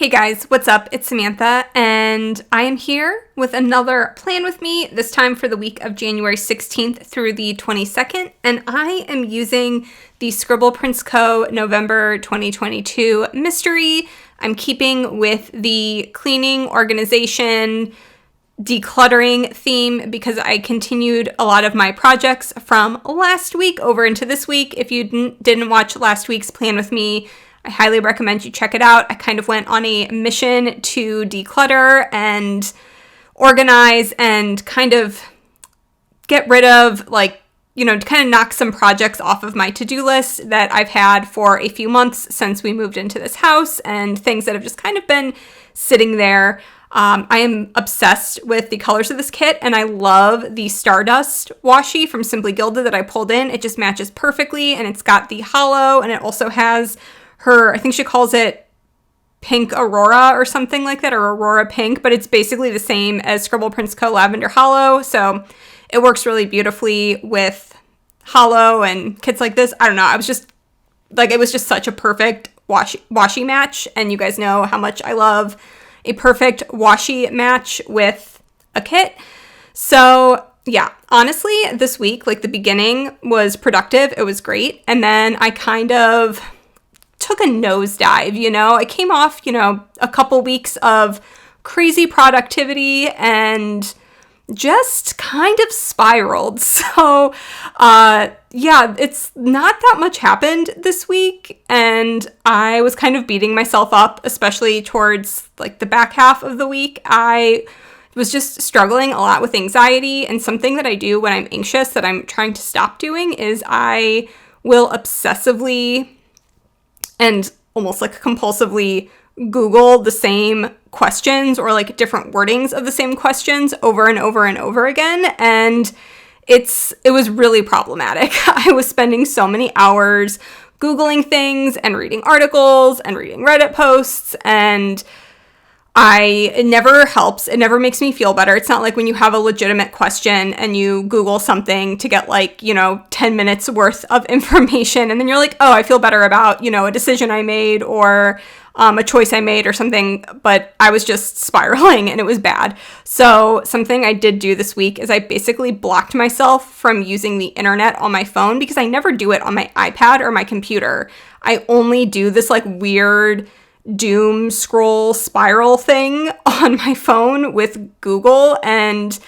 Hey guys, what's up? It's Samantha, and I am here with another plan with me, this time for the week of January 16th through the 22nd, and I am using the ScribblePrintsCo November 2022 mystery. I'm keeping with the cleaning, organization, decluttering theme because I continued a lot of my projects from last week over into this week. If you didn't watch last week's plan with me, I highly recommend you check it out. I kind of went on a mission to declutter and organize and kind of get rid of, to kind of knock some projects off of my to-do list that I've had for a few months since we moved into this house, and things that have just kind of been sitting there. I am obsessed with the colors of this kit, and I love the Stardust washi from Simply Gilded that I pulled in. It just matches perfectly, and it's got the hollow, and it also has I think she calls it Pink Aurora or something like that, or Aurora Pink, but it's basically the same as ScribblePrintsCo Lavender Hollow, so it works really beautifully with hollow and kits like this. I don't know, I was just, it was just such a perfect washi match, and you guys know how much I love a perfect washi match with a kit. So yeah, honestly, this week, the beginning was productive, it was great, and then I kind of took a nosedive, I came off, a couple weeks of crazy productivity and just kind of spiraled. So, it's not that much happened this week, and I was kind of beating myself up, especially towards the back half of the week. I was just struggling a lot with anxiety, and something that I do when I'm anxious that I'm trying to stop doing is I will obsessively and almost compulsively Google the same questions or different wordings of the same questions over and over and over again. And it was really problematic. I was spending so many hours Googling things and reading articles and reading Reddit posts, and it never helps. It never makes me feel better. It's not like when you have a legitimate question and you Google something to get 10 minutes worth of information, and then you're like, oh, I feel better about, a decision I made or a choice I made or something, but I was just spiraling and it was bad. So something I did do this week is I basically blocked myself from using the internet on my phone, because I never do it on my iPad or my computer. I only do this weird doom scroll spiral thing on my phone with Google, and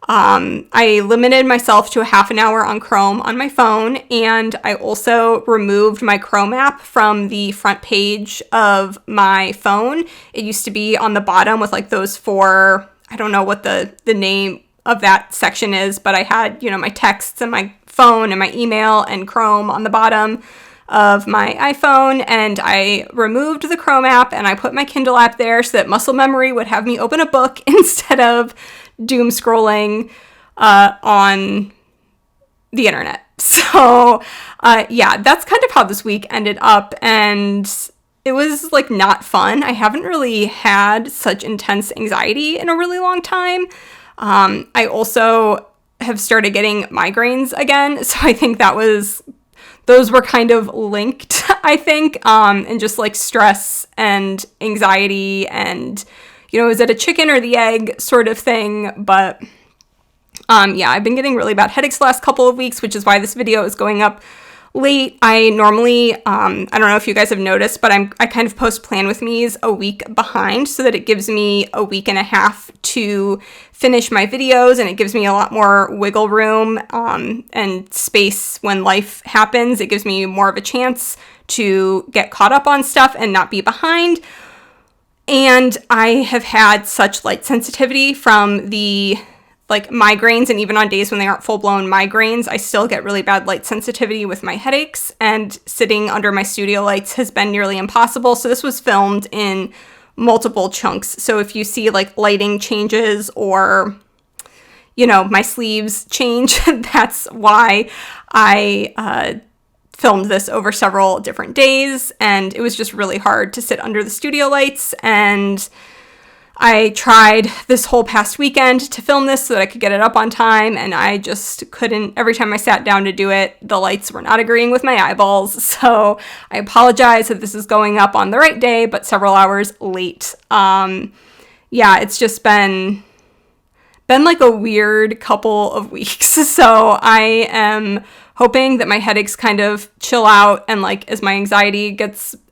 I limited myself to a half an hour on Chrome on my phone, and I also removed my Chrome app from the front page of my phone. It used to be on the bottom with those four, I don't know what the name of that section is, but I had, my texts and my phone and my email and Chrome on the bottom of my iPhone, and I removed the Chrome app and I put my Kindle app there so that muscle memory would have me open a book instead of doom scrolling on the internet. So that's kind of how this week ended up, and it was not fun. I haven't really had such intense anxiety in a really long time. I also have started getting migraines again, so I think those were kind of linked, I think, and just stress and anxiety and, is it a chicken or the egg sort of thing? But I've been getting really bad headaches the last couple of weeks, which is why this video is going up late. I normally, I don't know if you guys have noticed, but I kind of post plan with me's a week behind so that it gives me a week and a half to finish my videos, and it gives me a lot more wiggle room and space when life happens. It gives me more of a chance to get caught up on stuff and not be behind. And I have had such light sensitivity from the migraines, and even on days when they aren't full-blown migraines, I still get really bad light sensitivity with my headaches, and sitting under my studio lights has been nearly impossible. So this was filmed in multiple chunks. So if you see lighting changes or, my sleeves change, that's why I filmed this over several different days, and it was just really hard to sit under the studio lights. And I tried this whole past weekend to film this so that I could get it up on time, and I just couldn't. Every time I sat down to do it, the lights were not agreeing with my eyeballs, so I apologize if this is going up on the right day, but several hours late. Yeah, it's just been like a weird couple of weeks, so I am hoping that my headaches kind of chill out, and like as my anxiety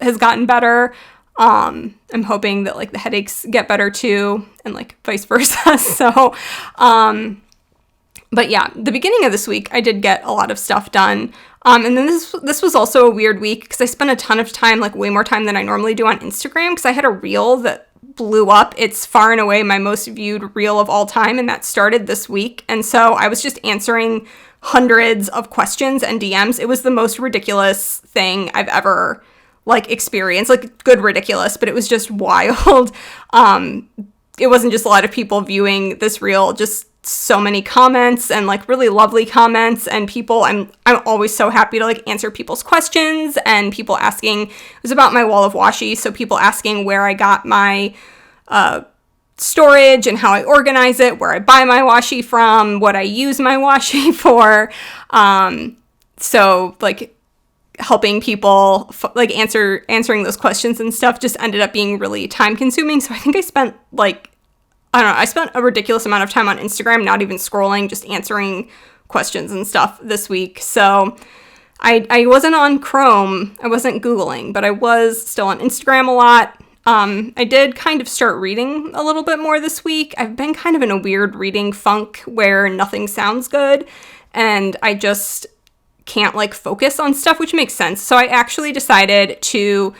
has gotten better, I'm hoping that like the headaches get better too, and like vice versa. So, but yeah, the beginning of this week, I did get a lot of stuff done. And then this was also a weird week because I spent a ton of time, like way more time than I normally do on Instagram, because I had a reel that blew up. It's far and away my most viewed reel of all time, and that started this week. And so I was just answering hundreds of questions and DMs. It was the most ridiculous thing I've ever like experienced, like good ridiculous, but it was just wild. It wasn't just a lot of people viewing this reel, just so many comments and like really lovely comments, and people, I'm always so happy to like answer people's questions, and people asking, it was about my wall of washi, so people asking where I got my storage and how I organize it, where I buy my washi from, what I use my washi for. So like helping people like answering those questions and stuff just ended up being really time consuming. So I think I spent I spent a ridiculous amount of time on Instagram, not even scrolling, just answering questions and stuff this week. So I wasn't on Chrome, I wasn't Googling, but I was still on Instagram a lot. I did kind of start reading a little bit more this week. I've been kind of in a weird reading funk where nothing sounds good, and I just can't like focus on stuff, which makes sense. So I actually decided to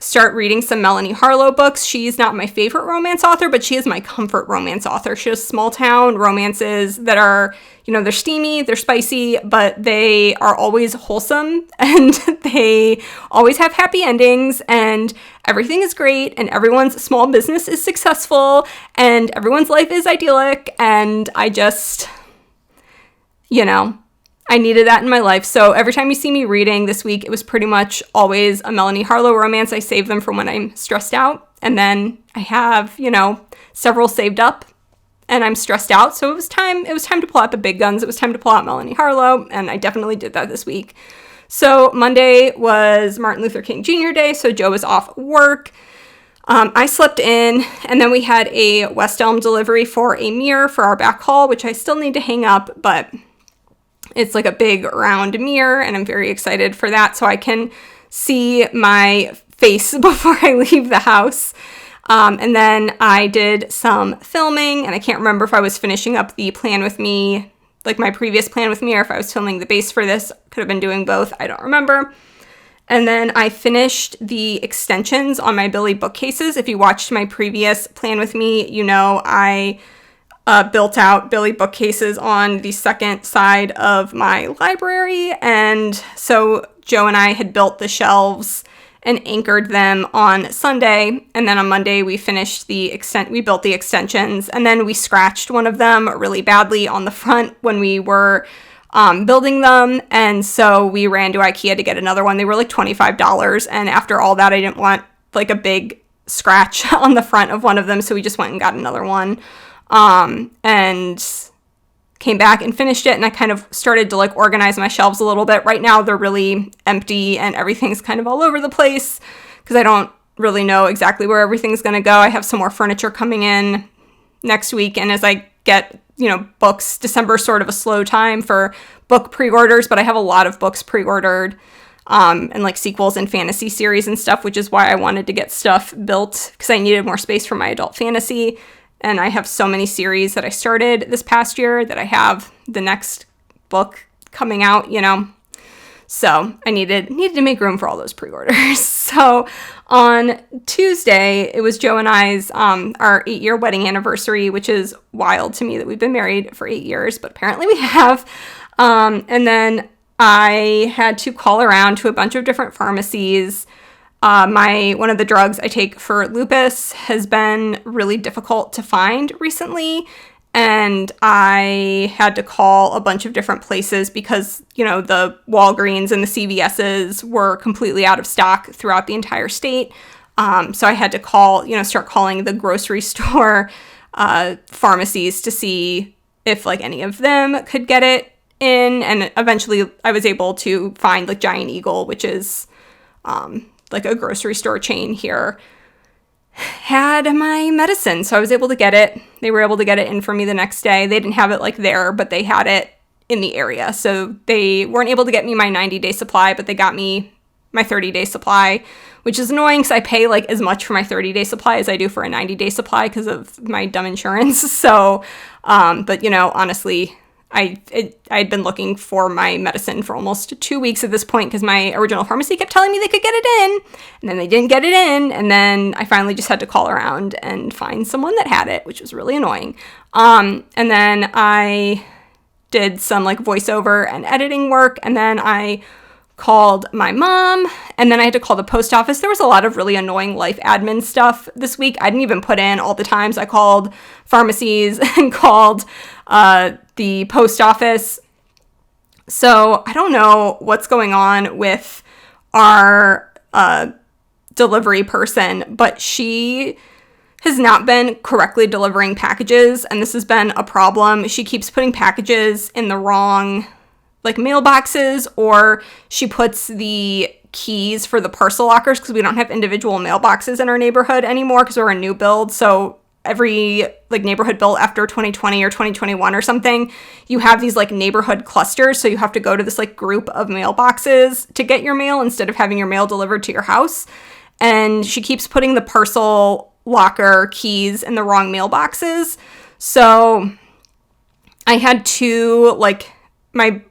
start reading some Melanie Harlow books. She's not my favorite romance author, but she is my comfort romance author. She has small town romances that are, they're steamy, they're spicy, but they are always wholesome, and they always have happy endings, and everything is great, and everyone's small business is successful, and everyone's life is idyllic, and I just, I needed that in my life. So every time you see me reading this week, it was pretty much always a Melanie Harlow romance. I save them for when I'm stressed out. And then I have, several saved up and I'm stressed out. So it was time to pull out the big guns. It was time to pull out Melanie Harlow. And I definitely did that this week. So Monday was Martin Luther King Jr. Day. So Joe was off work. I slept in, and then we had a West Elm delivery for a mirror for our back hall, which I still need to hang up, but it's like a big round mirror, and I'm very excited for that so I can see my face before I leave the house. And then I did some filming, and I can't remember if I was finishing up the plan with me, like my previous plan with me, or if I was filming the base for this. Could have been doing both. I don't remember. And then I finished the extensions on my Billy bookcases. If you watched my previous plan with me, I built out Billy bookcases on the second side of my library. And so Joe and I had built the shelves and anchored them on Sunday. And then on Monday, we finished we built the extensions, and then we scratched one of them really badly on the front when we were building them. And so we ran to IKEA to get another one. They were like $25. And after all that, I didn't want like a big scratch on the front of one of them. So we just went and got another one. And came back and finished it, and I kind of started to like organize my shelves a little bit. Right now they're really empty and everything's kind of all over the place because I don't really know exactly where everything's going to go. I have some more furniture coming in next week, and as I get, books, December's sort of a slow time for book pre-orders, but I have a lot of books pre-ordered, and like sequels and fantasy series and stuff, which is why I wanted to get stuff built because I needed more space for my adult fantasy. And I have so many series that I started this past year that I have the next book coming out, So I needed to make room for all those pre-orders. So on Tuesday, it was Joe and I's our 8-year wedding anniversary, which is wild to me that we've been married for 8 years, but apparently we have. And then I had to call around to a bunch of different pharmacies. One of the drugs I take for lupus has been really difficult to find recently, and I had to call a bunch of different places because, the Walgreens and the CVS's were completely out of stock throughout the entire state. So I had to start calling the grocery store pharmacies to see if like any of them could get it in. And eventually I was able to find like Giant Eagle, which is like a grocery store chain here, had my medicine. So I was able to get it. They were able to get it in for me the next day. They didn't have it like there, but they had it in the area. So they weren't able to get me my 90-day supply, but they got me my 30-day supply, which is annoying because I pay like as much for my 30-day supply as I do for a 90-day supply because of my dumb insurance. So, but honestly, I'd been looking for my medicine for almost 2 weeks at this point because my original pharmacy kept telling me they could get it in, and then they didn't get it in, and then I finally just had to call around and find someone that had it, which was really annoying. And then I did some like voiceover and editing work, and then I called my mom, and then I had to call the post office. There was a lot of really annoying life admin stuff this week. I didn't even put in all the times I called pharmacies and called the post office. So I don't know what's going on with our delivery person, but she has not been correctly delivering packages, and this has been a problem. She keeps putting packages in the wrong like mailboxes, or she puts the keys for the parcel lockers, because we don't have individual mailboxes in our neighborhood anymore because we're a new build. So every like neighborhood built after 2020 or 2021 or something, you have these like neighborhood clusters. So you have to go to this like group of mailboxes to get your mail instead of having your mail delivered to your house. And she keeps putting the parcel locker keys in the wrong mailboxes. So I had to like my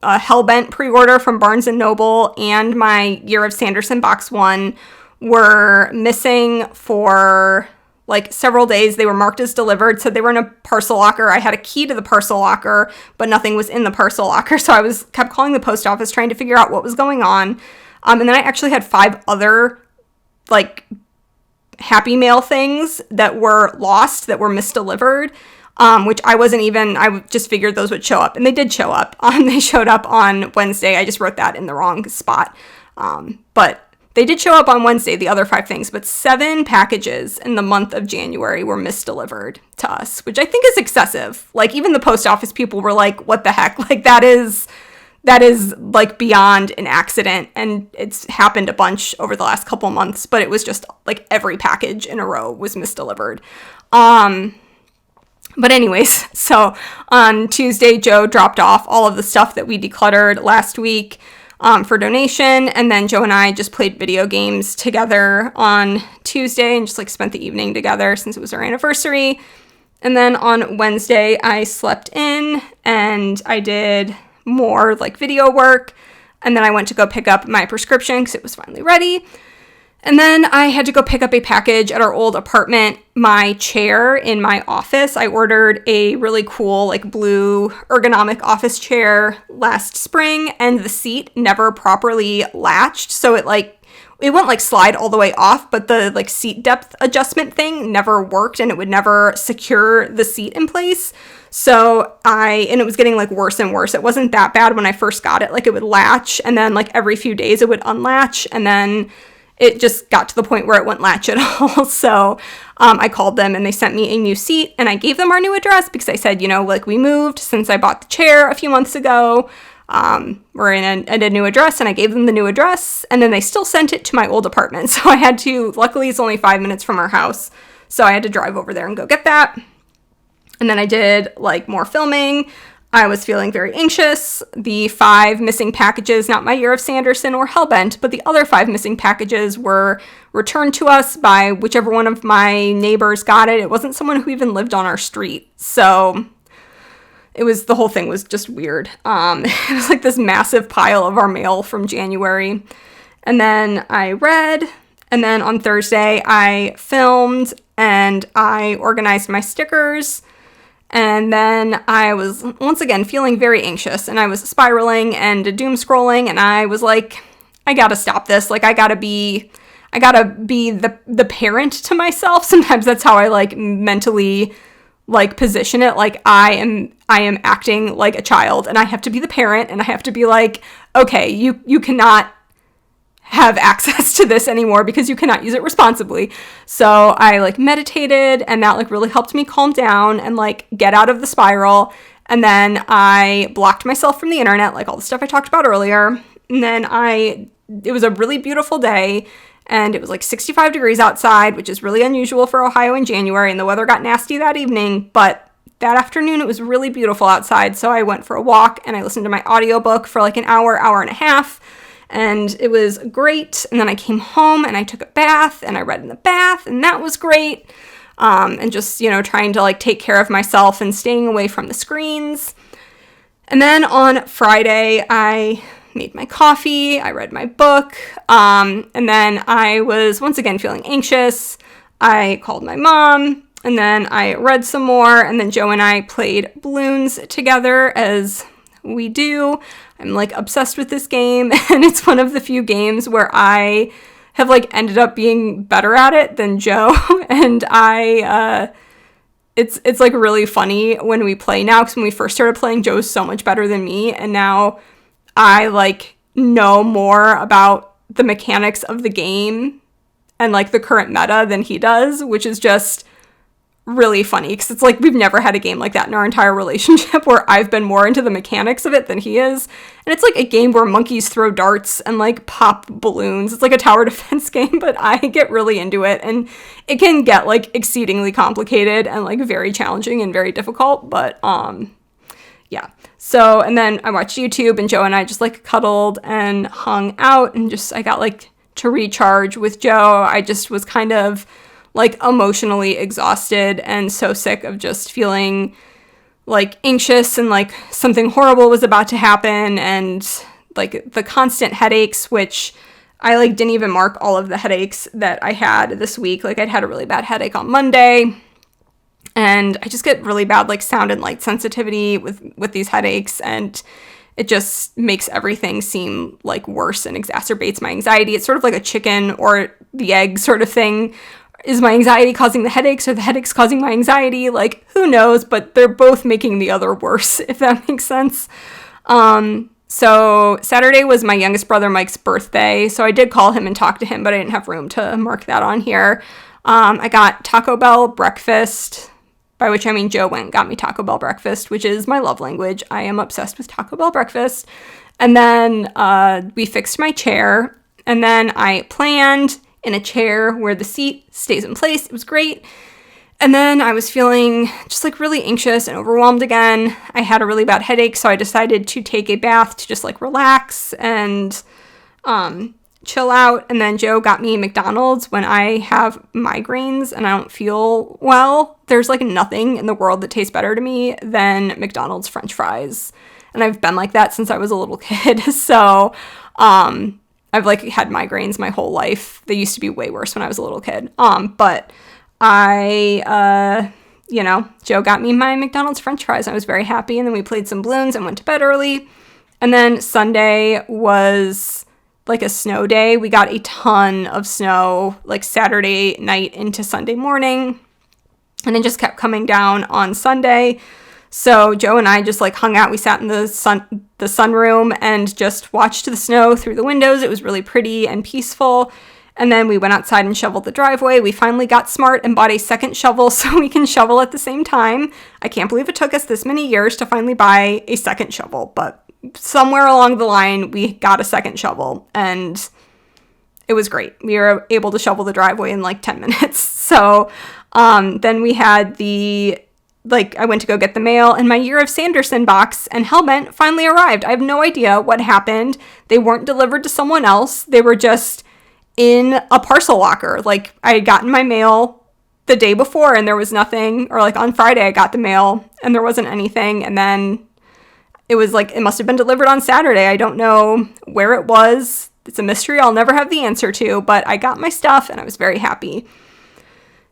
Hellbent pre-order from Barnes & Noble and my Year of Sanderson box 1 were missing for like several days. They were marked as delivered, so they were in a parcel locker. I had a key to the parcel locker, but nothing was in the parcel locker, so I kept calling the post office trying to figure out what was going on. And then I actually had 5 other like Happy Mail things that were lost, that were misdelivered. Which I just figured those would show up, and they did show up. They showed up on Wednesday. I just wrote that in the wrong spot. But they did show up on Wednesday, the other 5 things, but 7 packages in the month of January were misdelivered to us, which I think is excessive. Like, even the post office people were like, what the heck? Like, that is like beyond an accident, and it's happened a bunch over the last couple months, but it was just like every package in a row was misdelivered. But anyways, so on Tuesday, Joe dropped off all of the stuff that we decluttered last week for donation, and then Joe and I just played video games together on Tuesday and just like spent the evening together since it was our anniversary. And then on Wednesday, I slept in and I did more like video work, and then I went to go pick up my prescription because it was finally ready. And then I had to go pick up a package at our old apartment, my chair in my office. I ordered a really cool like blue ergonomic office chair last spring, and the seat never properly latched. So it wouldn't like slide all the way off, but the like seat depth adjustment thing never worked, and it would never secure the seat in place. So and it was getting like worse and worse. It wasn't that bad when I first got it. Like, it would latch, and then like every few days it would unlatch, and then it just got to the point where it wouldn't latch at all. So I called them, and they sent me a new seat, and I gave them our new address because I said, like, we moved since I bought the chair a few months ago. We're in a new address, and I gave them the new address, and then they still sent it to my old apartment. So I had to, luckily it's only 5 minutes from our house, so I had to drive over there and go get that. And then I did like more filming. I was feeling very anxious. The 5 missing packages, not my Year of Sanderson or Hellbent, but the other 5 missing packages were returned to us by whichever one of my neighbors got it. It wasn't someone who even lived on our street. So the whole thing was just weird. It was like this massive pile of our mail from January. And then I read, and then on Thursday I filmed, and I organized my stickers. And then I was once again feeling very anxious, and I was spiraling and doom scrolling, and I was like, I gotta stop this. Like, I gotta be the parent to myself. Sometimes that's how I like mentally like position it. Like, I am acting like a child, and I have to be the parent, and I have to be like, okay, you cannot have access to this anymore because you cannot use it responsibly. So I like meditated, and that like really helped me calm down and like get out of the spiral. And then I blocked myself from the internet, like all the stuff I talked about earlier. And then it was a really beautiful day, and it was like 65 degrees outside, which is really unusual for Ohio in January, and the weather got nasty that evening, but that afternoon it was really beautiful outside. So I went for a walk and I listened to my audiobook for like an hour and a half, and it was great. And then I came home and I took a bath and I read in the bath, and that was great. And just, trying to like take care of myself and staying away from the screens. And then on Friday, I made my coffee, I read my book, and then I was once again feeling anxious. I called my mom, and then I read some more, and then Joe and I played balloons together, as we do. I'm like obsessed with this game, and it's one of the few games where I have like ended up being better at it than Joe, and it's like really funny when we play now, because when we first started playing, Joe was so much better than me, and now I like know more about the mechanics of the game and like the current meta than he does, which is just really funny, because it's like we've never had a game like that in our entire relationship where I've been more into the mechanics of it than he is. And it's like a game where monkeys throw darts and like pop balloons. It's like a tower defense game, but I get really into it, and it can get like exceedingly complicated and like very challenging and very difficult, but yeah. So, and then I watched YouTube, and Joe and I just like cuddled and hung out, and just I got like to recharge with Joe. I just was kind of like emotionally exhausted and so sick of just feeling like anxious and like something horrible was about to happen, and like the constant headaches, which I like didn't even mark all of the headaches that I had this week. Like I'd had a really bad headache on Monday, and I just get really bad like sound and light sensitivity with these headaches, and it just makes everything seem like worse and exacerbates my anxiety. It's sort of like a chicken or the egg sort of thing. Is my anxiety causing the headaches, or the headaches causing my anxiety? Like, who knows, but they're both making the other worse, if that makes sense. So Saturday was my youngest brother Mike's birthday, so I did call him and talk to him, but I didn't have room to mark that on here. I got Taco Bell breakfast, by which I mean Joe went and got me Taco Bell breakfast, which is my love language. I am obsessed with Taco Bell breakfast. And then we fixed my chair, and then I planned in a chair where the seat stays in place. It was great. And then I was feeling just like really anxious and overwhelmed again. I had a really bad headache, so I decided to take a bath to just like relax and chill out. And then Joe got me McDonald's. When I have migraines and I don't feel well, there's like nothing in the world that tastes better to me than McDonald's French fries. And I've been like that since I was a little kid. So I've like had migraines my whole life. They used to be way worse when I was a little kid. But Joe got me my McDonald's French fries. I was very happy. And then we played some balloons and went to bed early. And then Sunday was like a snow day. We got a ton of snow like Saturday night into Sunday morning. And it just kept coming down on Sunday. So Joe and I just like hung out. We sat in the sunroom and just watched the snow through the windows. It was really pretty and peaceful. And then we went outside and shoveled the driveway. We finally got smart and bought a second shovel so we can shovel at the same time. I can't believe it took us this many years to finally buy a second shovel, but somewhere along the line, we got a second shovel, and it was great. We were able to shovel the driveway in like 10 minutes. So then we had I went to go get the mail, and my Year of Sanderson box and Hellbent finally arrived. I have no idea what happened. They weren't delivered to someone else. They were just in a parcel locker. Like, I had gotten my mail the day before and there was nothing, or like on Friday I got the mail and there wasn't anything, and then it was like, it must have been delivered on Saturday. I don't know where it was. It's a mystery I'll never have the answer to, but I got my stuff and I was very happy.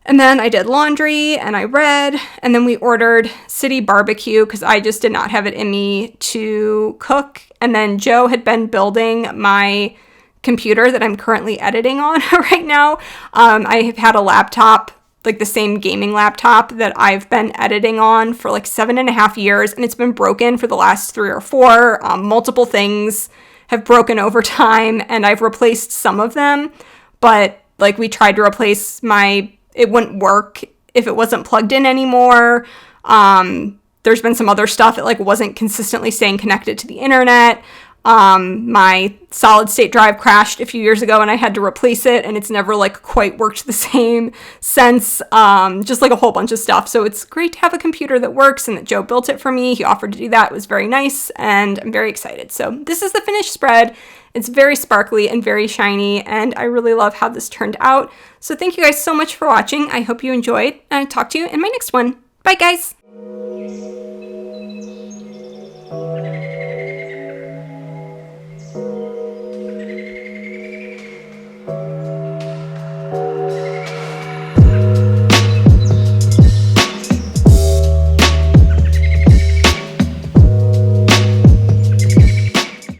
And then I did laundry and I read, and then we ordered City Barbecue because I just did not have it in me to cook. And then Joe had been building my computer that I'm currently editing on right now. I have had a laptop, like the same gaming laptop that I've been editing on for like 7.5 years, and it's been broken for the last 3 or 4. Multiple things have broken over time, and I've replaced some of them, but like we tried to replace it wouldn't work if it wasn't plugged in anymore. There's been some other stuff. It like wasn't consistently staying connected to the internet. My solid state drive crashed a few years ago and I had to replace it, and it's never like quite worked the same since. Just like a whole bunch of stuff. So it's great to have a computer that works, and that Joe built it for me. He offered to do that. It was very nice, and I'm very excited. So this is the finished spread. It's very sparkly and very shiny, and I really love how this turned out. So thank you guys so much for watching. I hope you enjoyed, and I'll talk to you in my next one. Bye guys!